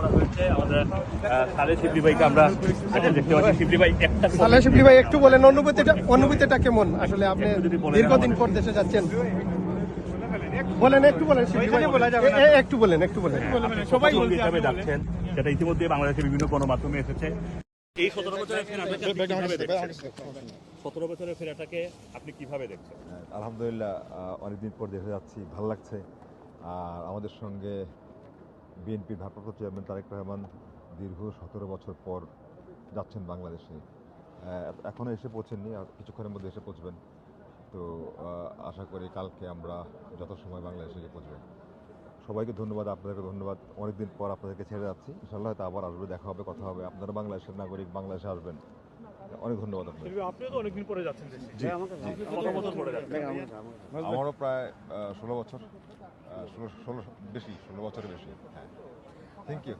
করা হয়েছে। আমাদের সালেহ শিবলি ভাইকে আমরা দেখতে পাচ্ছি। শিবলি ভাই একটা সালেহ শিবলি ভাই একটু বলেন অনুভূতিটা কেমন? আসলে আপনি দীর্ঘদিন পর দেশে যাচ্ছেন, বলেন একটু বলেন শিবলি ভাই, একটু বলেন সবাই হিসাবে যাচ্ছেন, যেটা ইতিমধ্যে বাংলাদেশের বিভিন্ন গণমাধ্যমে এসেছে। এই 17 বছরের ফেরাটাকে আপনি কিভাবে দেখছেন? 17 বছরের ফেরাটাকে আপনি কিভাবে দেখছেন? আলহামদুলিল্লাহ, অনেকদিন পর দেশে যাচ্ছি, ভালো লাগছে। আর আমাদের সঙ্গে বিএনপির ভারপ্রাপ্ত চেয়ারম্যান তারেক রহমান দীর্ঘ 17 বছর পর যাচ্ছেন বাংলাদেশে। এখনও এসে পৌঁছেননি, আর কিছুক্ষণের মধ্যে এসে পৌঁছবেন। তো আশা করি কালকে আমরা যথাসময় বাংলাদেশে গিয়ে পৌঁছবেন। সবাইকে ধন্যবাদ, আপনাদেরকে ধন্যবাদ। অনেকদিন পর আপনাদেরকে ছেড়ে যাচ্ছি, ইনশাল্লাহ হয়তো আবার আসবে, দেখা হবে, কথা হবে। আপনারা বাংলাদেশের নাগরিক, বাংলাদেশে আসবেন। অনেক ধন্যবাদ আপনাদের। আপনিও তো অনেকদিন পরে যাচ্ছেন দেশে। জি, কত বছর পরে যাচ্ছেন? আমারও প্রায় 16 বছর, 16 বেশি, 16 বছরের বেশি। হ্যাঁ, থ্যাংক ইউ।